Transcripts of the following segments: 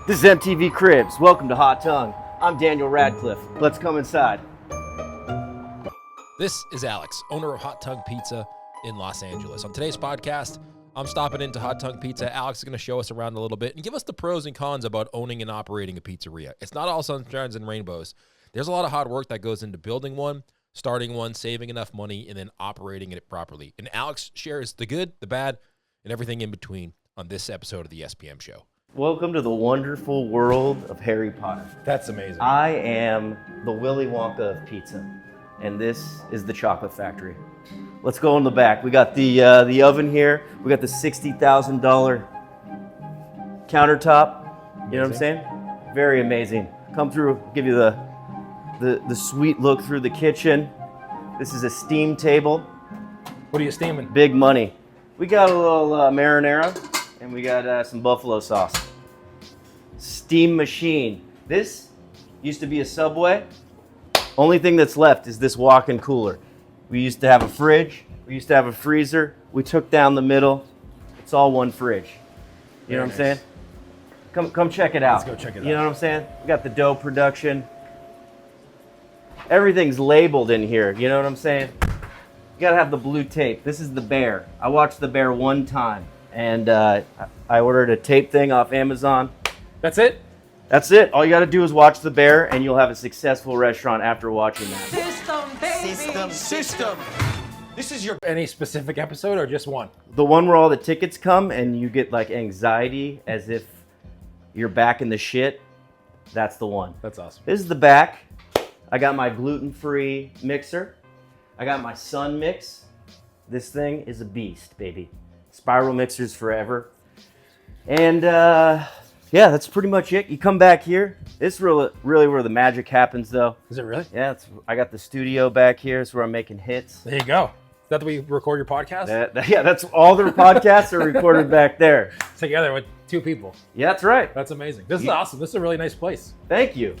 This is MTV Cribs. Welcome to Hot Tongue. I'm Daniel Radcliffe. Let's come inside. This is Alex, owner of Hot Tongue Pizza in Los Angeles. On today's podcast, I'm stopping into Hot Tongue Pizza. Alex is going to show us around a little bit and give us the pros and cons about owning and operating a pizzeria. It's not all sunshines and rainbows. There's a lot of hard work that goes into building one, starting one, saving enough money, and then operating it properly. And Alex shares the good, the bad, and everything in between on this episode of the SPM Show. Welcome to the wonderful world of Harry Potter. That's amazing. I am the Willy Wonka of pizza, and this is the chocolate factory. Let's go in the back. We got the oven here. We got the $60,000 countertop. You know what I'm saying? Very amazing. Come through, give you the sweet look through the kitchen. This is a steam table. What are you steaming? Big money. We got a little marinara, and we got some buffalo sauce. Steam machine. This used to be a Subway. Only thing that's left is this walk-in cooler. We used to have a fridge. We used to have a freezer. We took down the middle. It's all one fridge. You know what I'm saying? Come check it out. Let's go check it out. You know what I'm saying? We got the dough production. Everything's labeled in here. You know what I'm saying? You gotta have the blue tape. This is the bear. I watched the bear one time, and I ordered a tape thing off Amazon. That's it? That's it. All you gotta do is watch the bear, and you'll have a successful restaurant after watching that. System. This is your... Any specific episode or just one? The one where all the tickets come and you get like anxiety as if you're back in the shit, that's the one. That's awesome. This is the back. I got my gluten-free mixer. I got my Sun Mix. This thing is a beast, baby. Spiral mixers forever. And yeah, that's pretty much it. You come back here. This is really where the magic happens, though. Is it really? Yeah, I got the studio back here. It's where I'm making hits. There you go. Is that the way you record your podcast? Yeah, that's all their podcasts are recorded back there. Together with two people. Yeah, that's right. That's amazing. This is awesome. This is a really nice place. Thank you.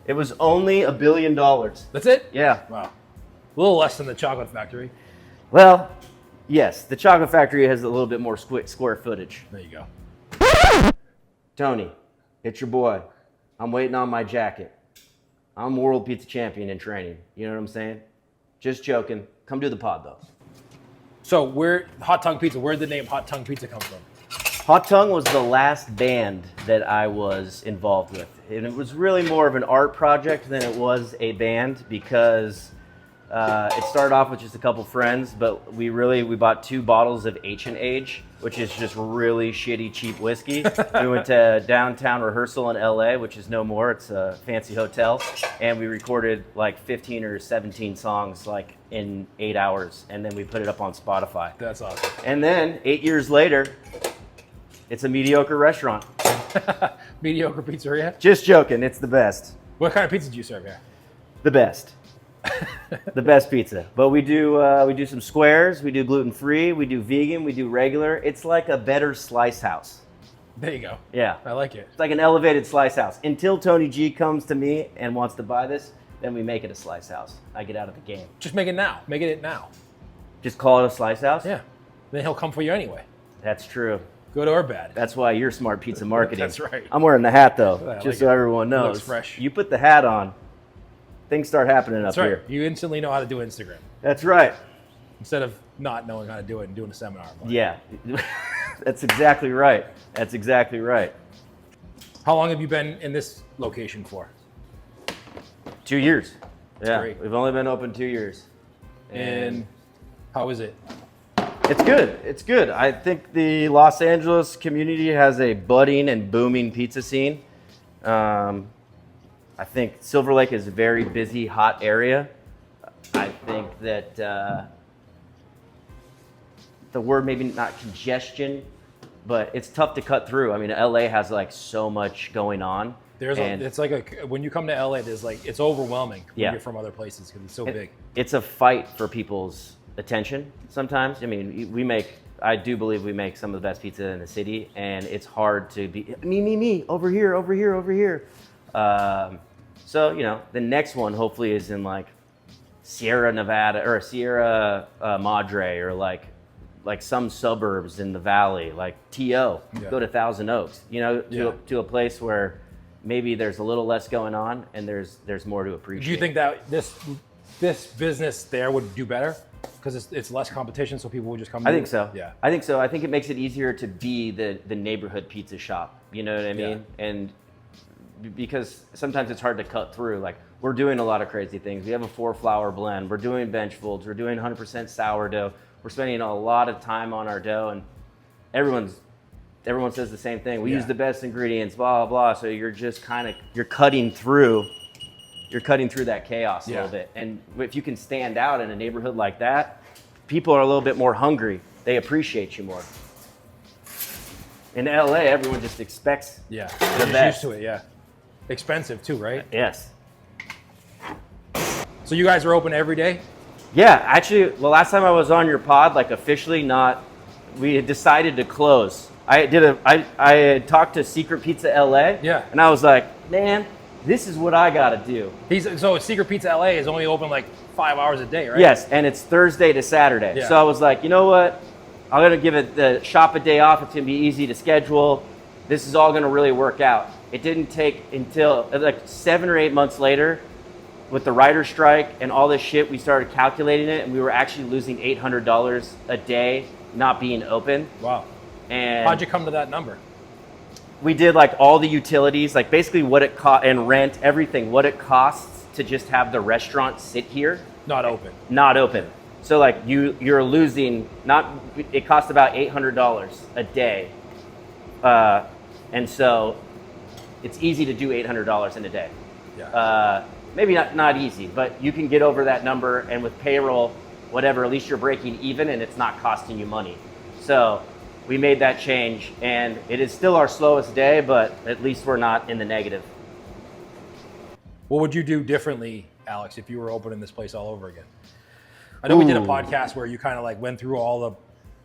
It was only $1 billion. That's it? Yeah. Wow. A little less than the chocolate factory. Well, yes, the chocolate factory has a little bit more square footage. There you go. Tony, it's your boy. I'm waiting on my jacket. I'm world pizza champion in training. You know what I'm saying? Just joking. Come do the pod, though. So Hot Tongue Pizza, where'd the name Hot Tongue Pizza come from? Hot Tongue was the last band that I was involved with. And it was really more of an art project than it was a band because it started off with just a couple friends, but we bought 2 bottles of H&H, which is just really shitty, cheap whiskey. We went to downtown rehearsal in LA, which is no more. It's a fancy hotel. And we recorded like 15 or 17 songs like in 8 hours. And then we put it up on Spotify. That's awesome. And then 8 years later, it's a mediocre restaurant. Mediocre pizzeria? Just joking. It's the best. What kind of pizza do you serve here? The best. The best pizza. But we do some squares, we do gluten-free, we do vegan, we do regular. It's like a better slice house. There you go. Yeah. I like it. It's like an elevated slice house. Until Tony G comes to me and wants to buy this, then we make it a slice house. I get out of the game. Just make it now. Make it now. Just call it a slice house? Yeah. Then he'll come for you anyway. That's true. Good or bad. That's why you're smart pizza marketing. That's right. I'm wearing the hat though, I like just so it. everyone knows. Looks fresh. You put the hat on, things start happening That's up right. here. You instantly know how to do Instagram. That's right. Instead of not knowing how to do it and doing a seminar. Yeah, that's exactly right. That's exactly right. How long have you been in this location for? 2 years. Yeah, great. we've only been open 2 years. And how is it? It's good. It's good. I think the Los Angeles community has a budding and booming pizza scene. I think Silver Lake is a very busy, hot area. I think that the word maybe not congestion, but it's tough to cut through. I mean, LA has like so much going on. It's like when you come to LA, it's overwhelming when you're from other places because it's so big. It's a fight for people's attention sometimes. I mean, I do believe we make some of the best pizza in the city, and it's hard to be me, over here. So, the next one hopefully is in like Sierra Nevada or Sierra Madre or like like some suburbs in the valley, like TO, go to Thousand Oaks, you know, to a place where maybe there's a little less going on and there's more to appreciate. Do you think that this business there would do better because it's less competition, so people would just come? I think so. Yeah, I think so. I think it makes it easier to be the neighborhood pizza shop. You know what I mean? Yeah. And because sometimes it's hard to cut through. Like, we're doing a lot of crazy things. We have a 4-flour blend. We're doing bench folds. We're doing 100% sourdough. We're spending a lot of time on our dough, and everyone says the same thing. We use the best ingredients, blah, blah, blah. So you're just you're cutting through that chaos a little bit. And if you can stand out in a neighborhood like that, people are a little bit more hungry. They appreciate you more. In LA, everyone just expects the just best. used to it. Expensive too, right? Yes. So you guys are open every day? Yeah, actually, the last time I was on your pod, like officially we had decided to close. I had talked to Secret Pizza LA. Yeah. And I was like, man, this is what I gotta do. So Secret Pizza LA is only open like 5 hours a day, right? Yes, and it's Thursday to Saturday. Yeah. So I was like, you know what? I'm gonna give it the shop a day off. It's gonna be easy to schedule. This is all gonna really work out. It didn't take until like 7 or 8 months later, with the writer's strike and all this shit, we started calculating it, and we were actually losing $800 a day not being open. Wow. And how'd you come to that number? We did like all the utilities, like basically what it cost, and rent, everything, what it costs to just have the restaurant sit here. Not open. So like you're losing, it costs about $800 a day. And so it's easy to do $800 in a day. Yeah. Maybe not easy, but you can get over that number, and with payroll, whatever, at least you're breaking even and it's not costing you money. So we made that change, and it is still our slowest day, but at least we're not in the negative. What would you do differently, Alex, if you were opening this place all over again? I know we did a podcast where you kind of like went through all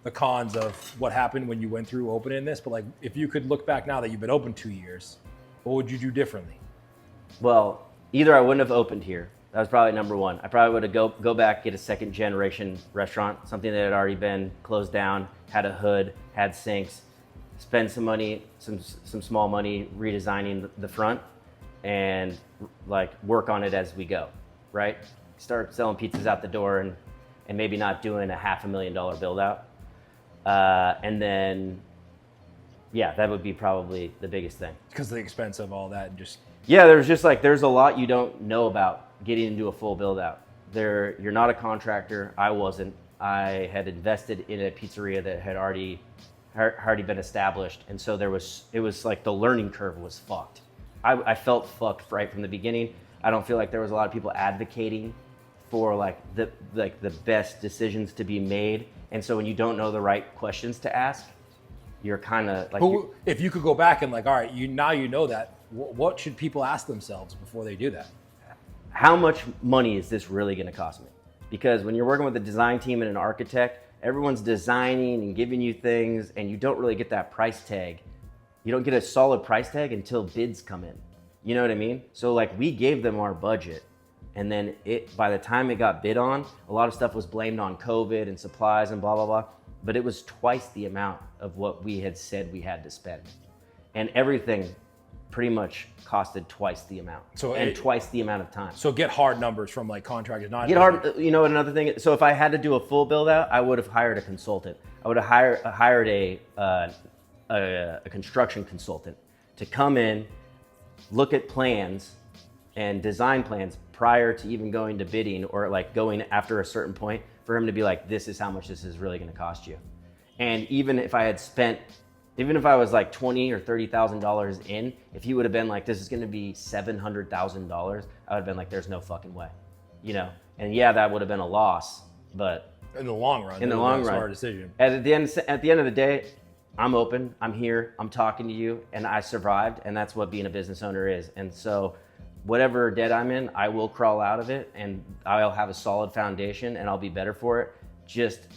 the cons of what happened when you went through opening this, but like if you could look back now that you've been open 2 years, what would you do differently? Well, either I wouldn't have opened here. That was probably number one. I probably would have go back, get a second generation restaurant, something that had already been closed down, had a hood, had sinks, spend some money, some small money redesigning the front, and like work on it as we go, right? Start selling pizzas out the door and maybe not doing a $500,000 build out. And then, yeah, that would be probably the biggest thing. Because of the expense of all that and just... Yeah, there's a lot you don't know about getting into a full build out. You're not a contractor. I wasn't. I had invested in a pizzeria that had already been established. And so it was like the learning curve was fucked. I felt fucked right from the beginning. I don't feel like there was a lot of people advocating for like the best decisions to be made. And so when you don't know the right questions to ask, you're kind of like... But if you could go back and like, all right, now you know that, what should people ask themselves before they do that? How much money is this really going to cost me? Because when you're working with a design team and an architect, everyone's designing and giving you things, and you don't really get that price tag. You don't get a solid price tag until bids come in. You know what I mean? So like we gave them our budget, and then by the time it got bid on, a lot of stuff was blamed on COVID and supplies and blah, blah, blah. But it was twice the amount of what we had said we had to spend. And everything pretty much costed twice the amount, twice the amount of time. So get hard numbers from like contractors, not get hard. You know, another thing. So if I had to do a full build out, I would have hired a consultant. I would have hired a construction consultant to come in, look at plans and design plans prior to even going to bidding or like going after a certain point, for him to be like, this is how much this is really going to cost you. And even if I was like $20,000 or $30,000 in, if he would have been like, this is going to be $700,000, I would have been like, there's no fucking way, you know? And yeah, that would have been a loss, but in the long run, it's a hard decision. At the end of the day, I'm open, I'm here, I'm talking to you, and I survived, and that's what being a business owner is. And so whatever debt I'm in, I will crawl out of it, and I'll have a solid foundation, and I'll be better for it. Just,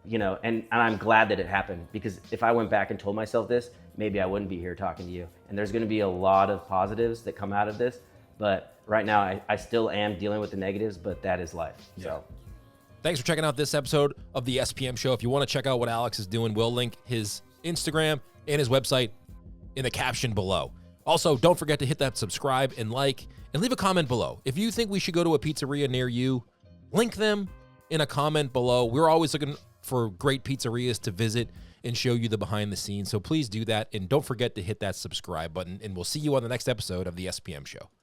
you know, and I'm glad that it happened, because if I went back and told myself this, maybe I wouldn't be here talking to you. And there's gonna be a lot of positives that come out of this, but right now I still am dealing with the negatives, but that is life. Yeah. So Thanks for checking out this episode of the SPM Show. If you want to check out what Alex is doing, we'll link his Instagram and his website in the caption below. Also, don't forget to hit that subscribe and like, and leave a comment below. If you think we should go to a pizzeria near you, link them in a comment below. We're always looking for great pizzerias to visit and show you the behind the scenes. So please do that. And don't forget to hit that subscribe button. And we'll see you on the next episode of the SPM Show.